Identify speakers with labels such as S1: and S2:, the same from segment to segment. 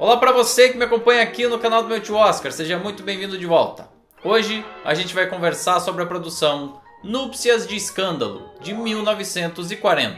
S1: Olá para você que me acompanha aqui no canal do meu tio Oscar, seja muito bem-vindo de volta. Hoje a gente vai conversar sobre a produção Núpcias de Escândalo, de 1940.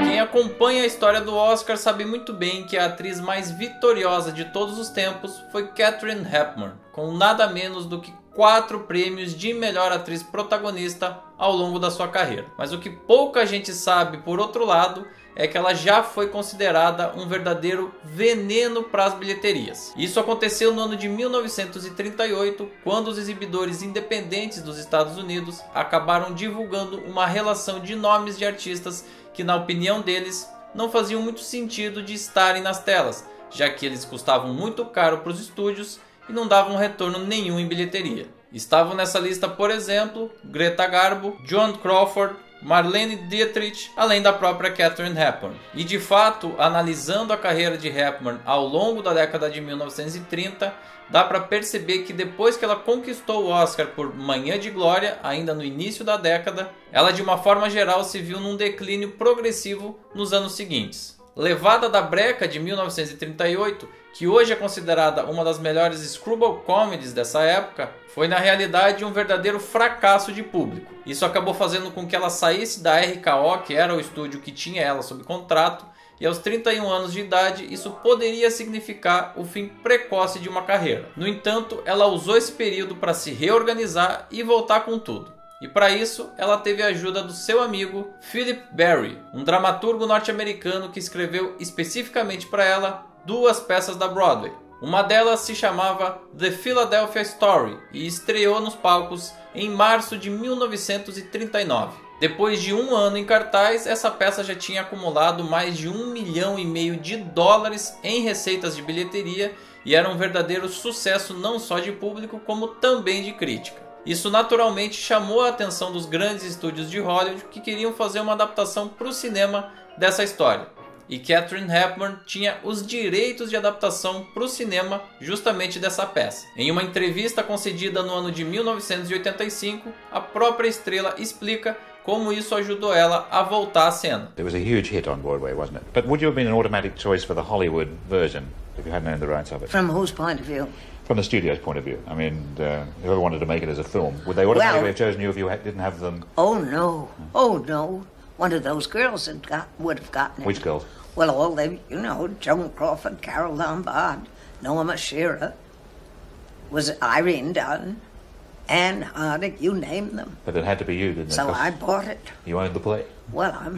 S1: Quem acompanha a história do Oscar sabe muito bem que a atriz mais vitoriosa de todos os tempos foi Katharine Hepburn, com nada menos do que 4 prêmios de melhor atriz protagonista ao longo da sua carreira. Mas o que pouca gente sabe, por outro lado, é que ela já foi considerada um verdadeiro veneno para as bilheterias. Isso aconteceu no ano de 1938, quando os exibidores independentes dos Estados Unidos acabaram divulgando uma relação de nomes de artistas que, na opinião deles, não faziam muito sentido de estarem nas telas, já que eles custavam muito caro para os estúdios e não davam retorno nenhum em bilheteria. Estavam nessa lista, por exemplo, Greta Garbo, Joan Crawford, Marlene Dietrich, além da própria Katharine Hepburn. E de fato, analisando a carreira de Hepburn ao longo da década de 1930, dá para perceber que depois que ela conquistou o Oscar por Manhã de Glória, ainda no início da década, ela de uma forma geral se viu num declínio progressivo nos anos seguintes. Levada da breca de 1938, que hoje é considerada uma das melhores screwball comedies dessa época, foi na realidade um verdadeiro fracasso de público. Isso acabou fazendo com que ela saísse da RKO, que era o estúdio que tinha ela sob contrato, e aos 31 anos de idade isso poderia significar o fim precoce de uma carreira. No entanto, ela usou esse período para se reorganizar e voltar com tudo. E para isso, ela teve a ajuda do seu amigo Philip Barry, um dramaturgo norte-americano que escreveu especificamente para ela 2 peças da Broadway. Uma delas se chamava The Philadelphia Story e estreou nos palcos em março de 1939. Depois de 1 ano em cartaz, essa peça já tinha acumulado mais de $1,5 milhão em receitas de bilheteria e era um verdadeiro sucesso não só de público, como também de crítica. Isso naturalmente chamou a atenção dos grandes estúdios de Hollywood que queriam fazer uma adaptação para o cinema dessa história. E Katharine Hepburn tinha os direitos de adaptação para o cinema justamente dessa peça. Em uma entrevista concedida no ano de 1985, a própria estrela explica como isso ajudou ela a voltar à cena.
S2: It was a huge hit on Broadway, wasn't it? But would you have been an automatic choice for the Hollywood version if you hadn't owned the rights of it?
S3: From whose point of view?
S2: From the studio's point of view. I mean, whoever wanted to make it as a film, would they automatically have chosen you if you didn't have them?
S3: Oh no, oh no. One of those girls would have gotten it.
S2: Which girls?
S3: Well, all them, you know, Joan Crawford, Carol Lombard, Norma Shearer, was Irene Dunn, Anne Harding, you name them.
S2: But it had to be you, didn't it?
S3: So I bought it.
S2: You owned the play?
S3: Well, I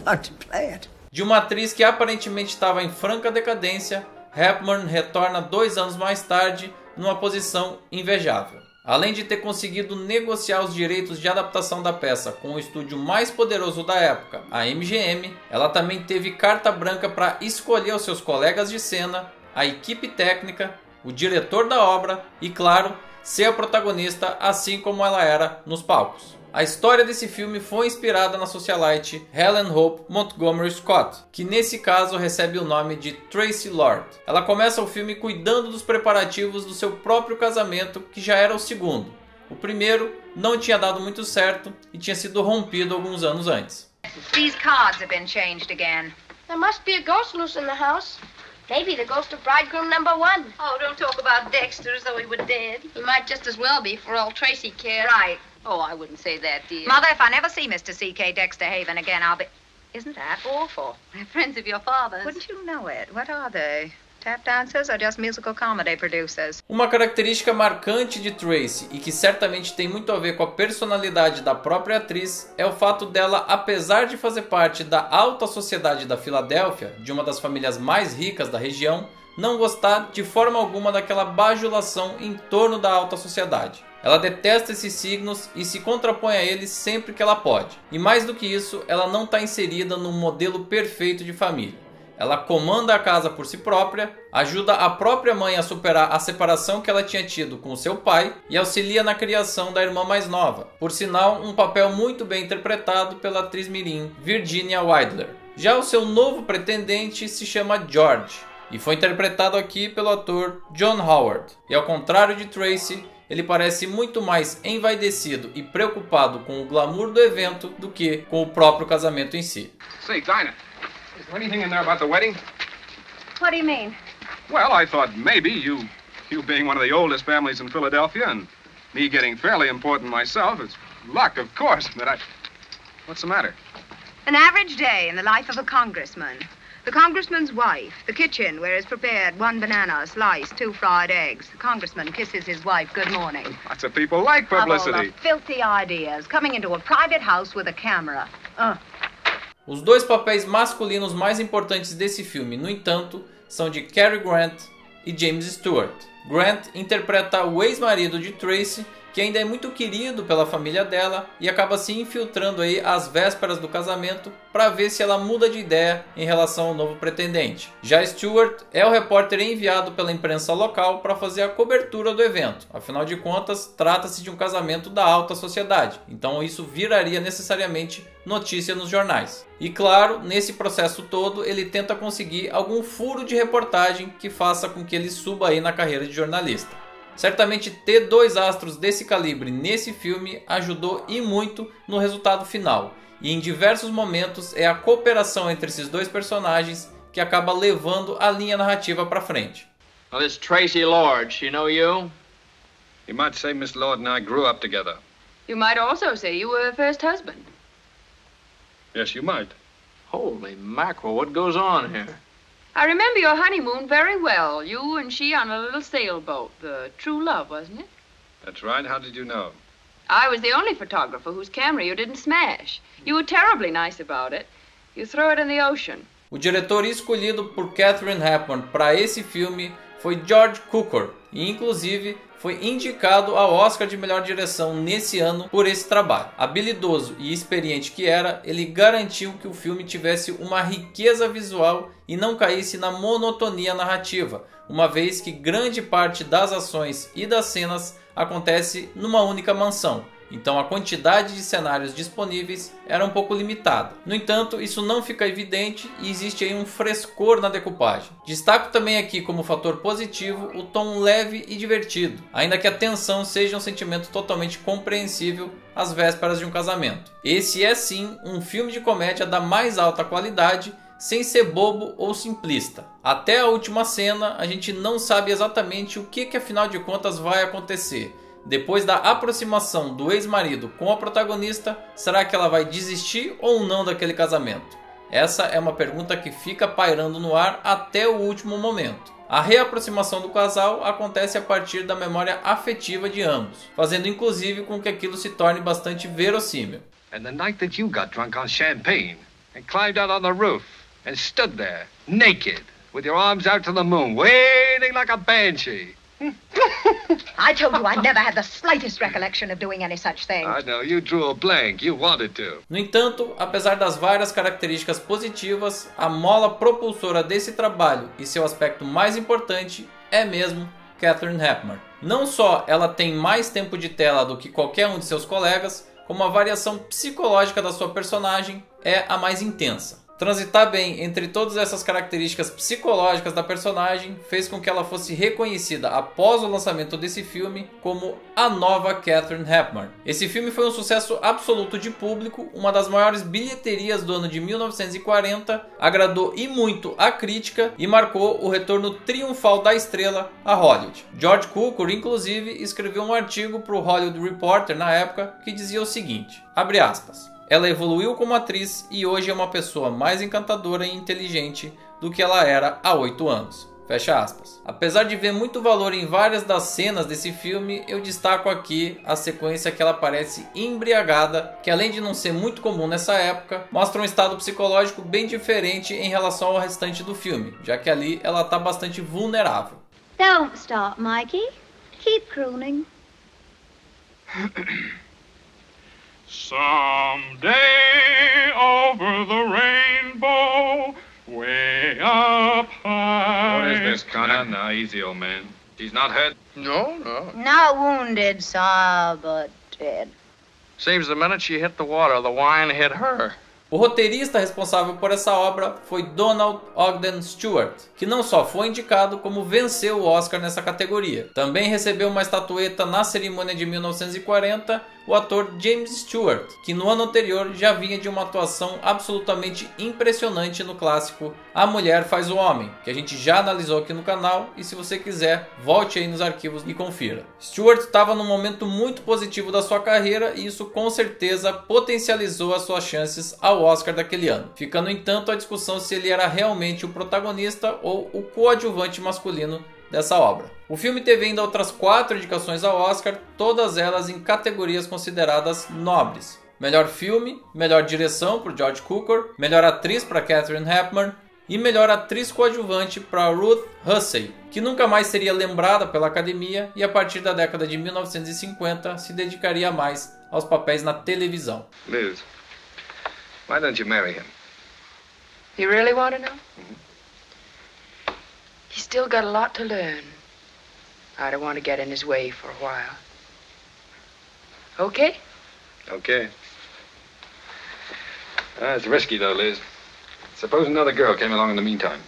S3: want to play it.
S1: De uma atriz que aparentemente estava em franca decadência, Hepburn retorna 2 anos mais tarde numa posição invejável. Além de ter conseguido negociar os direitos de adaptação da peça com o estúdio mais poderoso da época, a MGM, ela também teve carta branca para escolher os seus colegas de cena, a equipe técnica, o diretor da obra e, claro, ser a protagonista assim como ela era nos palcos. A história desse filme foi inspirada na socialite Helen Hope Montgomery Scott, que nesse caso recebe o nome de Traci Lord. Ela começa o filme cuidando dos preparativos do seu próprio casamento, que já era o segundo. O primeiro não tinha dado muito certo e tinha sido rompido alguns anos antes.
S4: These cards have been changed again.
S5: There must be a ghost loose in the house. Maybe the ghost of bridegroom number 1.
S4: Oh, don't talk about Dexter as though he were dead.
S5: He might just as well be, for all Tracy cares.
S4: Right.
S5: Oh, I wouldn't say that, dear.
S4: Mother, if I never see Mr. C.K. Dexter Haven again, I'll be... Isn't that awful?
S5: They're friends of your father's.
S4: Wouldn't you know it? What are they? Tap dancers or just musical comedy producers?
S1: Uma característica marcante de Traci e que certamente tem muito a ver com a personalidade da própria atriz é o fato dela, apesar de fazer parte da alta sociedade da Filadélfia, de uma das famílias mais ricas da região, não gostar de forma alguma daquela bajulação em torno da alta sociedade. Ela detesta esses signos e se contrapõe a eles sempre que ela pode. E mais do que isso, ela não está inserida no modelo perfeito de família. Ela comanda a casa por si própria, ajuda a própria mãe a superar a separação que ela tinha tido com o seu pai e auxilia na criação da irmã mais nova. Por sinal, um papel muito bem interpretado pela atriz mirim Virginia Wilder. Já o seu novo pretendente se chama George e foi interpretado aqui pelo ator John Howard. E ao contrário de Traci, ele parece muito mais envaidecido e preocupado com o glamour do evento do que com o próprio casamento em si.
S6: Say, Dinah, Is there anything in there about the wedding?
S4: What do you mean?
S6: Well, I thought maybe you being one of the oldest families in Philadelphia and me getting fairly important myself, it's luck, of course, but what's the matter?
S4: An average day in the life of a congressman. The congressman's wife, the kitchen where is prepared 1 banana, sliced, 2 fried eggs. The congressman kisses his wife good morning.
S6: Lots of people like publicity.
S4: Of all the filthy ideas, coming into a private house with a camera.
S1: Os dois papéis masculinos mais importantes desse filme, no entanto, são de Cary Grant e James Stewart. Grant interpreta o ex-marido de Tracy, que ainda é muito querido pela família dela e acaba se infiltrando aí às vésperas do casamento para ver se ela muda de ideia em relação ao novo pretendente. Já Stewart é o repórter enviado pela imprensa local para fazer a cobertura do evento. Afinal de contas, trata-se de um casamento da alta sociedade, então isso viraria necessariamente notícia nos jornais. E claro, nesse processo todo, ele tenta conseguir algum furo de reportagem que faça com que ele suba aí na carreira de jornalista. Certamente ter dois astros desse calibre nesse filme ajudou e muito no resultado final, e em diversos momentos é a cooperação entre esses dois personagens que acaba levando a linha narrativa para frente.
S7: Well, this Tracy Lord, she know you?
S6: You might say Miss Lord and I grew up together.
S8: You might also say you were her first husband.
S6: Yes, you might.
S7: Holy mackerel, what goes on here?
S8: I remember your honeymoon very well. You and she on a little sailboat. The True Love, wasn't it?
S6: That's right. How did you know?
S8: I was the only photographer whose camera you didn't smash. You were terribly nice about it. You threw it in the ocean.
S1: O diretor escolhido por Katharine Hepburn para esse filme foi George Cukor, e inclusive foi indicado ao Oscar de melhor direção nesse ano por esse trabalho. Habilidoso e experiente que era, ele garantiu que o filme tivesse uma riqueza visual e não caísse na monotonia narrativa, uma vez que grande parte das ações e das cenas acontece numa única mansão. Então a quantidade de cenários disponíveis era um pouco limitada. No entanto, isso não fica evidente e existe aí um frescor na decupagem. Destaco também aqui como fator positivo o tom leve e divertido, ainda que a tensão seja um sentimento totalmente compreensível às vésperas de um casamento. Esse é sim um filme de comédia da mais alta qualidade, sem ser bobo ou simplista. Até a última cena a gente não sabe exatamente o que afinal de contas vai acontecer. Depois da aproximação do ex-marido com a protagonista, será que ela vai desistir ou não daquele casamento? Essa é uma pergunta que fica pairando no ar até o último momento. A reaproximação do casal acontece a partir da memória afetiva de ambos, fazendo inclusive com que aquilo se torne bastante verossímil.
S6: And the night that you got drunk on champagne and climbed out on the roof and stood there naked with your arms out to the moon, wailing like a banshee.
S4: I told you I never had the slightest recollection of doing any such thing.
S6: I know, you drew a blank. You wanted to.
S1: No entanto, apesar das várias características positivas, a mola propulsora desse trabalho e seu aspecto mais importante é mesmo Katharine Hepburn. Não só ela tem mais tempo de tela do que qualquer um de seus colegas, como a variação psicológica da sua personagem é a mais intensa. Transitar bem entre todas essas características psicológicas da personagem fez com que ela fosse reconhecida após o lançamento desse filme como a nova Katharine Hepburn. Esse filme foi um sucesso absoluto de público, uma das maiores bilheterias do ano de 1940, agradou e muito a crítica e marcou o retorno triunfal da estrela a Hollywood. George Cukor, inclusive, escreveu um artigo para o Hollywood Reporter na época que dizia o seguinte, abre aspas, ela evoluiu como atriz e hoje é uma pessoa mais encantadora e inteligente do que ela era há 8 anos. Fecha aspas. Apesar de ver muito valor em várias das cenas desse filme, eu destaco aqui a sequência que ela parece embriagada, que além de não ser muito comum nessa época, mostra um estado psicológico bem diferente em relação ao restante do filme, já que ali ela está bastante vulnerável.
S5: Don't stop, Mikey. Keep crooning.
S9: Someday over the rainbow, way up high.
S6: What is this, Connor? Now, easy, old man. He's not hurt?
S7: No.
S4: Not wounded, sir, but dead.
S7: Seems the minute she hit the water, the wine hit her.
S1: O roteirista responsável por essa obra foi Donald Ogden Stewart, que não só foi indicado como venceu o Oscar nessa categoria. Também recebeu uma estatueta na cerimônia de 1940 o ator James Stewart, que no ano anterior já vinha de uma atuação absolutamente impressionante no clássico A Mulher Faz o Homem, que a gente já analisou aqui no canal, e se você quiser, volte aí nos arquivos e confira. Stewart estava num momento muito positivo da sua carreira e isso com certeza potencializou as suas chances ao Oscar daquele ano, ficando entanto a discussão se ele era realmente o protagonista ou o coadjuvante masculino dessa obra. O filme teve ainda outras 4 indicações ao Oscar, todas elas em categorias consideradas nobres. Melhor filme, melhor direção para George Cukor, melhor atriz para Katharine Hepburn e melhor atriz coadjuvante para Ruth Hussey, que nunca mais seria lembrada pela academia e a partir da década de 1950 se dedicaria mais aos papéis na televisão.
S6: Liz, why don't you marry him?
S8: You really want to know? He's still got a lot to learn. I don't want to get in his way for a while. Okay?
S6: Okay. It's risky, though, Liz. Suppose another girl came along in the meantime.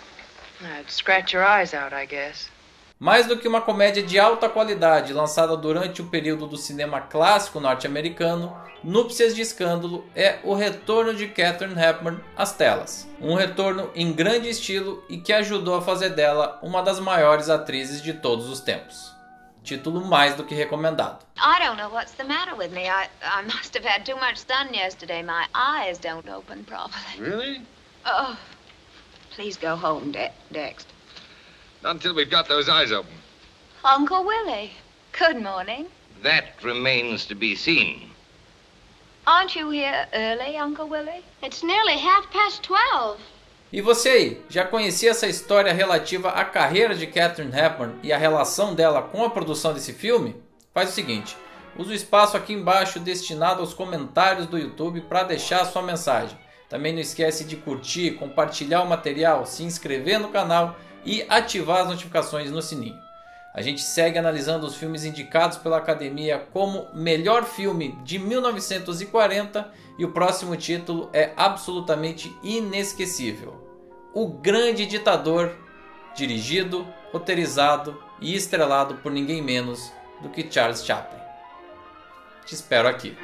S8: I'd scratch your eyes out, I guess.
S1: Mais do que uma comédia de alta qualidade lançada durante o período do cinema clássico norte-americano, Núpcias de Escândalo é o retorno de Katharine Hepburn às telas. Um retorno em grande estilo e que ajudou a fazer dela uma das maiores atrizes de todos os tempos. Título mais do que recomendado.
S10: I don't know what's the matter with me. I must have had too much sun yesterday. My eyes don't open properly.
S6: Really?
S10: Oh, please go home, Dexter.
S6: Not until we've got those eyes open.
S10: Uncle Willie, good morning.
S11: That remains to be seen.
S10: Aren't you here early, Uncle Willie?
S5: It's nearly 12:30.
S1: E você aí, já conhecia essa história relativa à carreira de Katharine Hepburn e a relação dela com a produção desse filme? Faz o seguinte, usa o espaço aqui embaixo destinado aos comentários do YouTube para deixar a sua mensagem. Também não esquece de curtir, compartilhar o material, se inscrever no canal e ativar as notificações no sininho. A gente segue analisando os filmes indicados pela Academia como melhor filme de 1940 e o próximo título é absolutamente inesquecível. O Grande Ditador, dirigido, roteirizado e estrelado por ninguém menos do que Charles Chaplin. Te espero aqui.